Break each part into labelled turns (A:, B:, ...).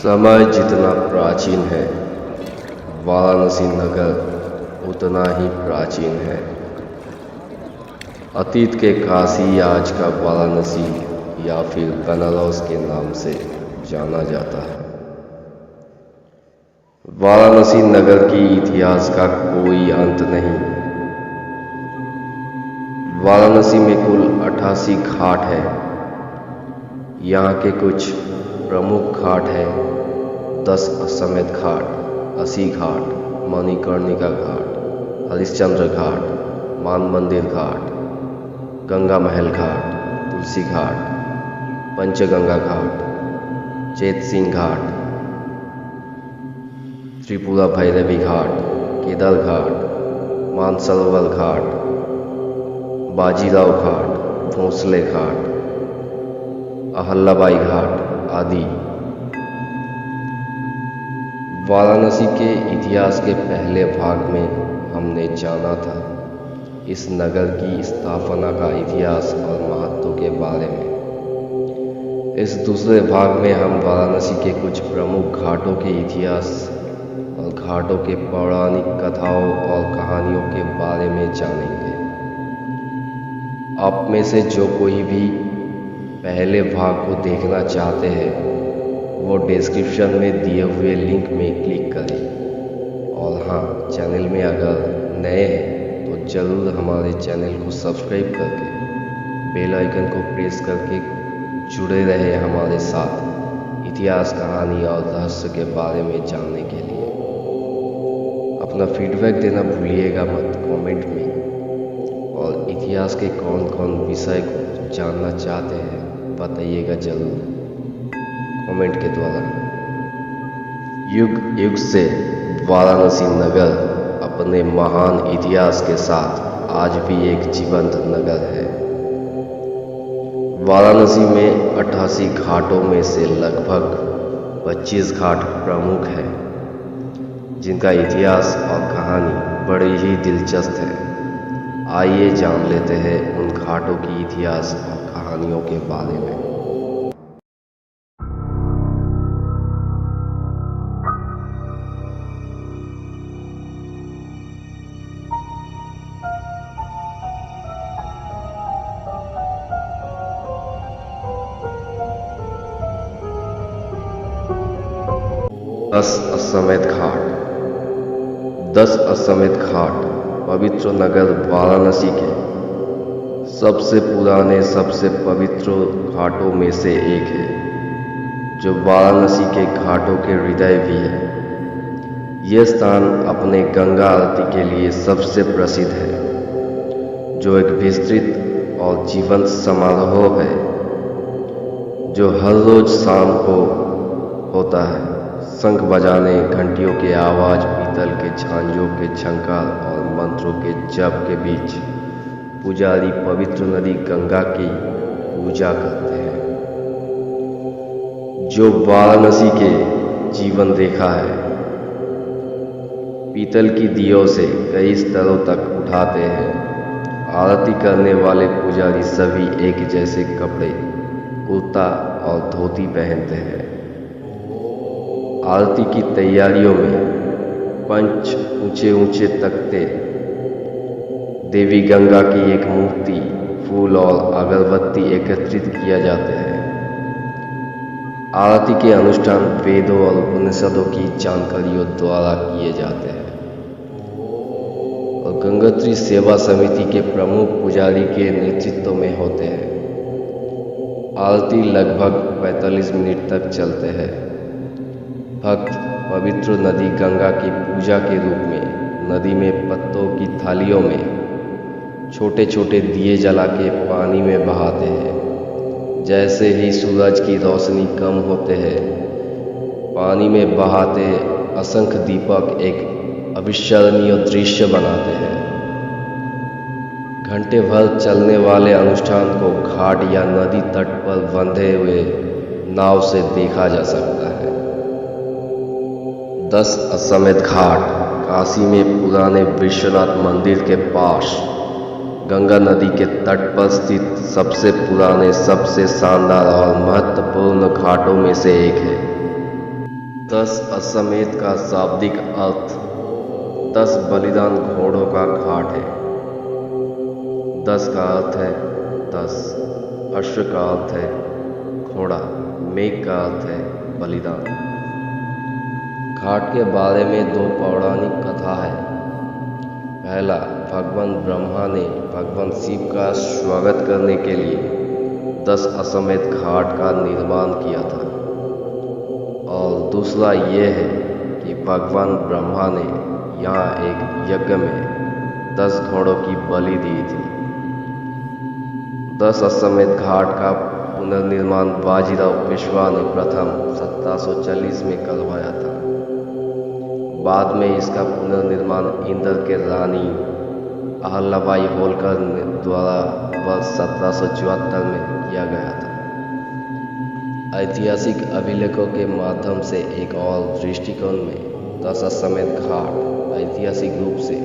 A: समय जितना प्राचीन है, वाराणसी नगर उतना ही प्राचीन है। अतीत के काशी आज का वाराणसी या फिर बनारस के नाम से जाना जाता है। वाराणसी नगर की इतिहास का कोई अंत नहीं। वाराणसी में कुल 88 घाट है। यहाँ के कुछ प्रमुख घाट हैं: 10 अश्वमेध घाट, 80 घाट, मणिकर्णिका घाट, हरिश्चंद्र घाट, मान मंदिर घाट, गंगा महल घाट, तुलसी घाट, पंचगंगा घाट, चेत सिंह घाट, त्रिपुरा भैरवी घाट, केदार घाट, मानसरोवर घाट, बाजीराव घाट, भोंसले घाट, अहल्याबाई घाट आदि। वाराणसी के इतिहास के पहले भाग में हमने जाना था इस नगर की स्थापना का इतिहास और महत्व के बारे में। इस दूसरे भाग में हम वाराणसी के कुछ प्रमुख घाटों के इतिहास और घाटों के पौराणिक कथाओं और कहानियों के बारे में जानेंगे। आप में से जो कोई भी पहले भाग को देखना चाहते हैं वो डिस्क्रिप्शन में दिए हुए लिंक में क्लिक करें। और हाँ, चैनल में अगर नए हैं तो ज़रूर हमारे चैनल को सब्सक्राइब करके बेल आइकन को प्रेस करके जुड़े रहे हमारे साथ इतिहास, कहानी और रहस्य के बारे में जानने के लिए। अपना फीडबैक देना भूलिएगा मत कमेंट में। और इतिहास के कौन कौन विषय को जानना चाहते हैं बताइएगा ज़रूर कमेंट के द्वारा। युग युग से वाराणसी नगर अपने महान इतिहास के साथ आज भी एक जीवंत नगर है। वाराणसी में 88 घाटों में से लगभग 25 घाट प्रमुख हैं, जिनका इतिहास और कहानी बड़ी ही दिलचस्प है। आइए जान लेते हैं उन घाटों की इतिहास और कहानियों के बारे में। अश्वमेध घाट। 10 अश्वमेध घाट पवित्र नगर वाराणसी के सबसे पुराने, सबसे पवित्र घाटों में से एक है, जो वाराणसी के घाटों के हृदय भी है। यह स्थान अपने गंगा आरती के लिए सबसे प्रसिद्ध है, जो एक विस्तृत और जीवंत समारोह है जो हर रोज शाम को होता है। शंख बजाने, घंटियों के आवाज, पीतल के झांझों के झंकार और मंत्रों के जप के बीच पुजारी पवित्र नदी गंगा की पूजा करते हैं, जो वाराणसी के जीवन रेखा है। पीतल की दियों से कई स्तरों तक उठाते हैं। आरती करने वाले पुजारी सभी एक जैसे कपड़े, कुर्ता और धोती पहनते हैं। आरती की तैयारियों में 5 ऊंचे ऊंचे तख्ते, देवी गंगा की एक मूर्ति, फूल और अगरबत्ती एकत्रित किया जाते हैं। आरती के अनुष्ठान वेदों और उपनिषदों की जानकारियों द्वारा किए जाते हैं और गंगोत्री सेवा समिति के प्रमुख पुजारी के नेतृत्व में होते हैं। आरती लगभग 45 मिनट तक चलते हैं। भक्त पवित्र नदी गंगा की पूजा के रूप में नदी में पत्तों की थालियों में छोटे छोटे दिए जला के पानी में बहाते हैं। जैसे ही सूरज की रोशनी कम होते हैं, पानी में बहाते असंख्य दीपक एक अविस्मरणीय दृश्य बनाते हैं। घंटे भर चलने वाले अनुष्ठान को घाट या नदी तट पर बंधे हुए नाव से देखा जा सकता है। 10 अश्वमेध घाट काशी में पुराने विश्वनाथ मंदिर के पास गंगा नदी के तट पर स्थित सबसे पुराने, सबसे शानदार और महत्वपूर्ण घाटों में से एक है। 10 अश्वमेध का शाब्दिक अर्थ 10 बलिदान घोड़ों का घाट है। 10 का अर्थ है 10, अश्व का अर्थ है घोड़ा, मेघ का अर्थ है बलिदान। घाट के बारे में 2 पौराणिक कथा है। पहला, भगवान ब्रह्मा ने भगवान शिव का स्वागत करने के लिए 10 अश्वमेध घाट का निर्माण किया था। और दूसरा ये है कि भगवान ब्रह्मा ने यहाँ एक यज्ञ में 10 घोड़ों की बलि दी थी। 10 अश्वमेध घाट का पुनर्निर्माण बाजीराव पेशवा ने प्रथम 1740 में करवाया था। बाद में इसका पुनर्निर्माण इंदौर के रानी अहल्याबाई होलकर द्वारा वर्ष 1774 में किया गया था। ऐतिहासिक अभिलेखों के माध्यम से एक और दृष्टिकोण में 10 अश्वमेध घाट ऐतिहासिक रूप से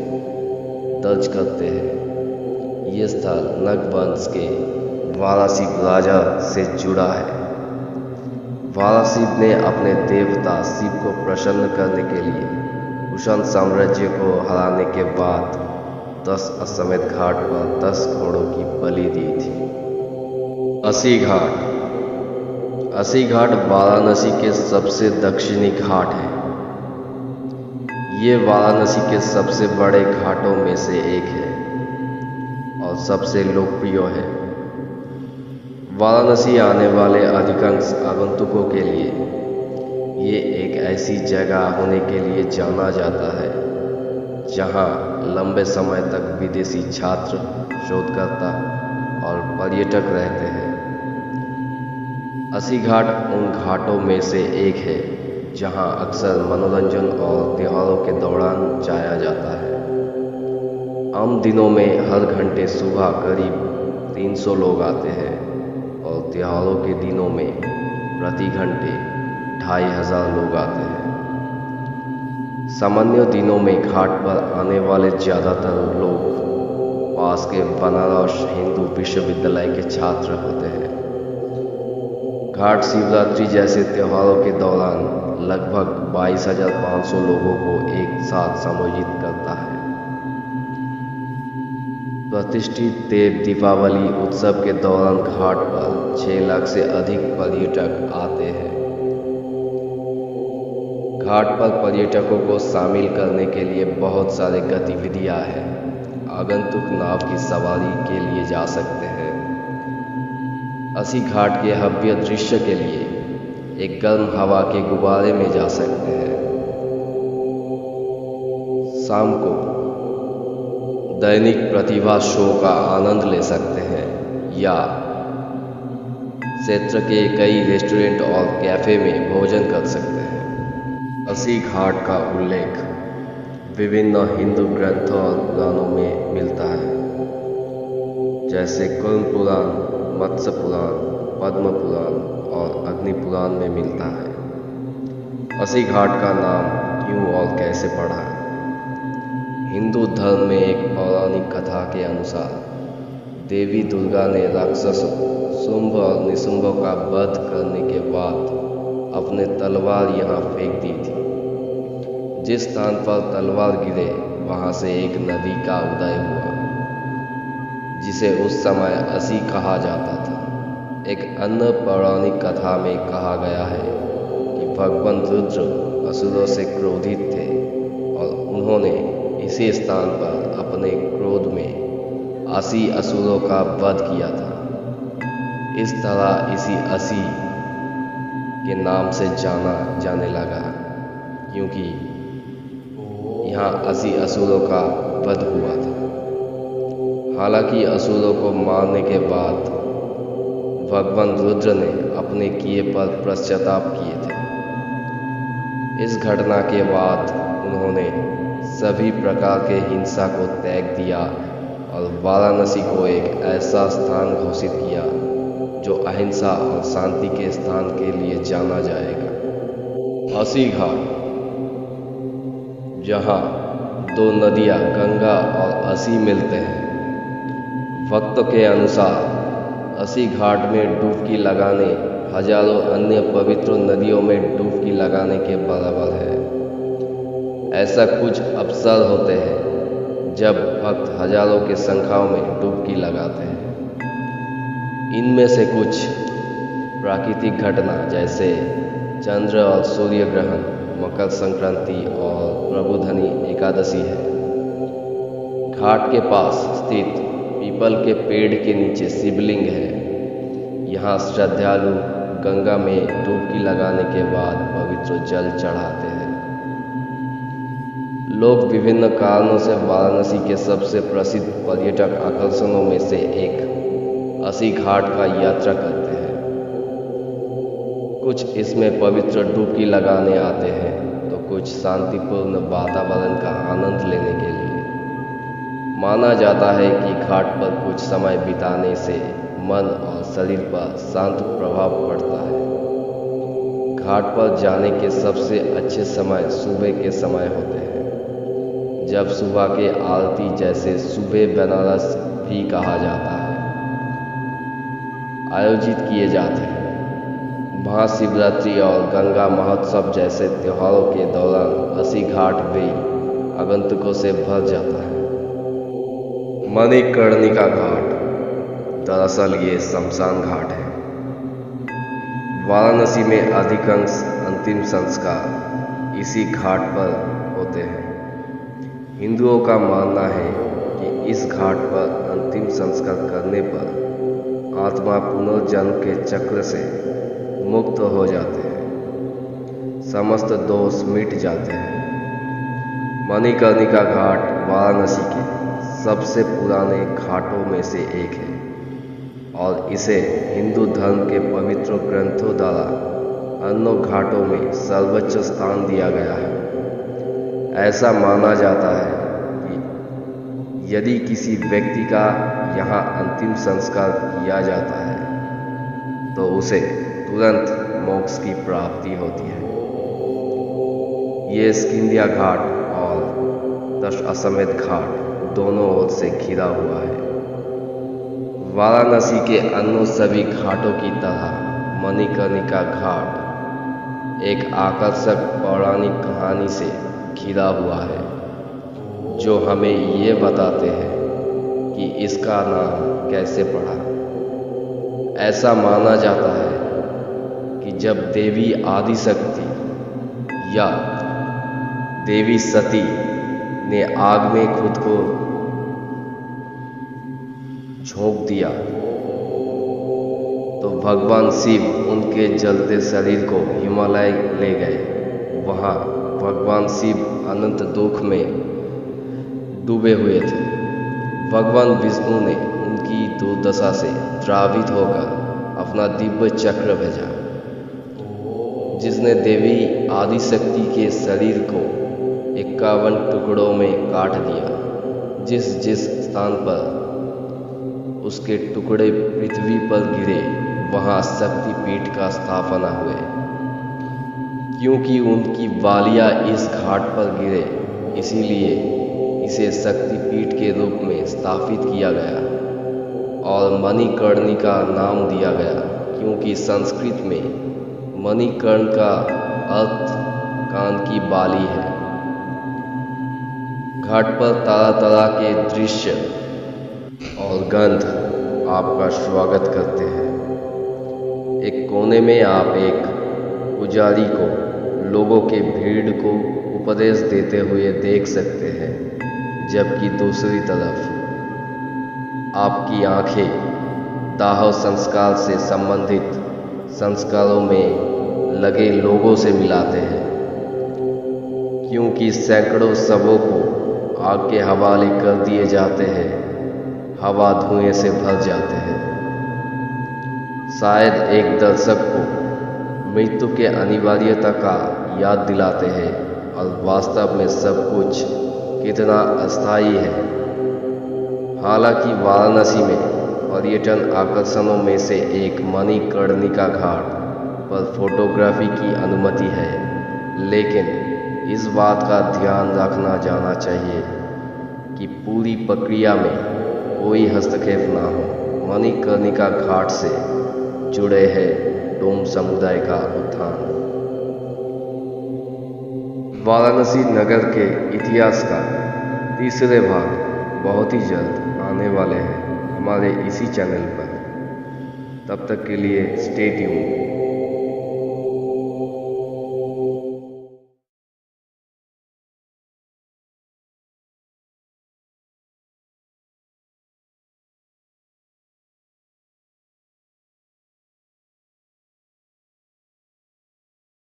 A: दर्ज करते हैं। ये स्थल नग वंश के वारासी राजा से जुड़ा है। वारासी ने अपने देवता शिव को प्रसन्न करने के लिए कुषाण साम्राज्य को हराने के बाद 10 अश्वमेध घाट पर 10 घोड़ों की बलि दी थी। अस्सी घाट। अस्सी घाट वाराणसी के सबसे दक्षिणी घाट है। ये वाराणसी के सबसे बड़े घाटों में से एक है और सबसे लोकप्रिय है। वाराणसी आने वाले अधिकांश आगंतुकों के लिए ये एक ऐसी जगह होने के लिए जाना जाता है जहां लंबे समय तक विदेशी छात्र, शोधकर्ता और पर्यटक रहते हैं। अस्सी घाट उन घाटों में से एक है जहां अक्सर मनोरंजन और त्योहारों के दौरान जाया जाता है। आम दिनों में हर घंटे सुबह करीब 300 लोग आते हैं और त्योहारों के दिनों में प्रति घंटे 2500 लोग आते हैं। सामान्य दिनों में घाट पर आने वाले ज़्यादातर लोग पास के बनारस हिंदू विश्वविद्यालय के छात्र होते हैं। घाट शिवरात्रि जैसे त्योहारों के दौरान लगभग 22,500 लोगों को एक साथ सम्मिलित करता है। प्रतिष्ठित देव दीपावली उत्सव के दौरान घाट पर 6 लाख से अधिक पर्यटक आते हैं। घाट पर पर्यटकों को शामिल करने के लिए बहुत सारे गतिविधियां हैं। आगंतुक नाव की सवारी के लिए जा सकते हैं। अस्सी घाट के भव्य दृश्य के लिए एक गर्म हवा के गुब्बारे में जा सकते हैं। शाम को दैनिक प्रतिभा शो का आनंद ले सकते हैं या क्षेत्र के कई रेस्टोरेंट और कैफे में भोजन कर सकते हैं। अस्सी घाट का उल्लेख विभिन्न हिंदू ग्रंथों और पुराणों में मिलता है, जैसे कूर्म पुराण, मत्स्य पुराण, पद्म पुराण और अग्नि पुराण में मिलता है। अस्सी घाट का नाम क्यों और कैसे पड़ा? हिंदू धर्म में एक पौराणिक कथा के अनुसार देवी दुर्गा ने राक्षसों शुंभ और निशुंभ का वध करने के बाद अपने तलवार यहाँ फेंक दी थी। जिस स्थान पर तलवार गिरे वहाँ से एक नदी का उदय हुआ जिसे उस समय अस्सी कहा जाता था। एक अन्य पौराणिक कथा में कहा गया है कि भगवान रुद्र असुरों से क्रोधित थे और उन्होंने इसी स्थान पर अपने क्रोध में 80 असुरों का वध किया था। इस तरह इसी अस्सी के नाम से जाना जाने लगा क्योंकि यहाँ 80 असुरों का वध हुआ था। हालांकि असुरों को मारने के बाद भगवान रुद्र ने अपने किए पर पश्चाताप किए थे। इस घटना के बाद उन्होंने सभी प्रकार के हिंसा को त्याग दिया और वाराणसी को एक ऐसा स्थान घोषित किया जो अहिंसा और शांति के स्थान के लिए जाना जाएगा। अस्सी घाट, जहाँ 2 नदियाँ गंगा और अस्सी मिलते हैं। वक्त के अनुसार अस्सी घाट में डुबकी लगाने हजारों अन्य पवित्र नदियों में डुबकी लगाने के बराबर है। ऐसा कुछ अवसर होते हैं जब भक्त हजारों की संख्याओं में डुबकी लगाते हैं। इनमें से कुछ प्राकृतिक घटना जैसे चंद्र और सूर्य ग्रहण, मकर संक्रांति और प्रबोधनी एकादशी है। घाट के पास स्थित पीपल के पेड़ के नीचे शिवलिंग है। यहाँ श्रद्धालु गंगा में डुबकी लगाने के बाद पवित्र जल चढ़ाते हैं। लोग विभिन्न कारणों से वाराणसी के सबसे प्रसिद्ध पर्यटक आकर्षणों में से एक अस्सी घाट का यात्रा करते हैं। कुछ इसमें पवित्र डुबकी लगाने आते हैं तो कुछ शांतिपूर्ण वातावरण का आनंद लेने के लिए। माना जाता है कि घाट पर कुछ समय बिताने से मन और शरीर पर शांत प्रभाव पड़ता है। घाट पर जाने के सबसे अच्छे समय सुबह के समय होते हैं, जब सुबह के आरती जैसे सुबह बनारस भी कहा जाता है आयोजित किए जाते हैं। महाशिवरात्रि और गंगा महोत्सव जैसे त्योहारों के दौरान अस्सी घाट भी आगंतुकों से भर जाता है। मणिकर्णिका घाट दरअसल ये शमशान घाट है। वाराणसी में अधिकांश अंतिम संस्कार इसी घाट पर होते हैं। हिंदुओं का मानना है कि इस घाट पर अंतिम संस्कार करने पर आत्मा पुनर्जन्म के चक्र से मुक्त हो जाते हैं, समस्त दोष मिट जाते हैं। मणिकर्णिका घाट वाराणसी के सबसे पुराने घाटों में से एक है और इसे हिंदू धर्म के पवित्र ग्रंथों द्वारा अन्य घाटों में सर्वोच्च स्थान दिया गया है। ऐसा माना जाता है कि यदि किसी व्यक्ति का यहाँ अंतिम संस्कार किया जाता है तो उसे तुरंत मोक्ष की प्राप्ति होती है। ये स्किंदिया घाट और दशाश्वमेध घाट दोनों ओर से घिरा हुआ है। वाराणसी के अन्य सभी घाटों की तरह मणिकर्णिका घाट एक आकर्षक पौराणिक कहानी से घिरा हुआ है, जो हमें ये बताते हैं कि इसका नाम कैसे पड़ा। ऐसा माना जाता है कि जब देवी आदिशक्ति या देवी सती ने आग में खुद को झोंक दिया तो भगवान शिव उनके जलते शरीर को हिमालय ले गए। वहाँ भगवान शिव अनंत दुख में डूबे हुए थे। भगवान विष्णु ने उनकी दुर्दशा से द्रावित होकर अपना दिव्य चक्र भेजा, जिसने देवी आदिशक्ति के शरीर को 51 टुकड़ों में काट दिया। जिस जिस स्थान पर उसके टुकड़े पृथ्वी पर गिरे वहाँ शक्तिपीठ का स्थापना हुए। क्योंकि उनकी बालियाँ इस घाट पर गिरे, इसीलिए इसे शक्तिपीठ के रूप में स्थापित किया गया और मणिकर्णिका नाम दिया गया, क्योंकि संस्कृत में मणिकर्ण का अर्थ कान की बाली है। घाट पर तरह तरह के दृश्य और गंध आपका स्वागत करते हैं। एक कोने में आप एक पुजारी को लोगों के भीड़ को उपदेश देते हुए देख सकते हैं, जबकि दूसरी तरफ आपकी आंखें दाह संस्कार से संबंधित संस्कारों में लगे लोगों से मिलाते हैं, क्योंकि सैकड़ों शवों को आग के हवाले कर दिए जाते हैं, हवा धुएं से भर जाते हैं। शायद एक दर्शक को मृत्यु के अनिवार्यता का याद दिलाते हैं और वास्तव में सब कुछ कितना अस्थायी है। हालांकि वाराणसी में पर्यटन आकर्षणों में से एक मणिकर्णिका घाट पर फोटोग्राफी की अनुमति है, लेकिन इस बात का ध्यान रखना जाना चाहिए कि पूरी प्रक्रिया में कोई हस्तक्षेप ना हो। मणिकर्णिका घाट से जुड़े हैं डोम समुदाय का उत्थान। वाराणसी नगर के इतिहास का तीसरे भाग बहुत ही जल्द आने वाले हैं हमारे इसी चैनल पर। तब तक के लिए स्टे ट्यून्ड।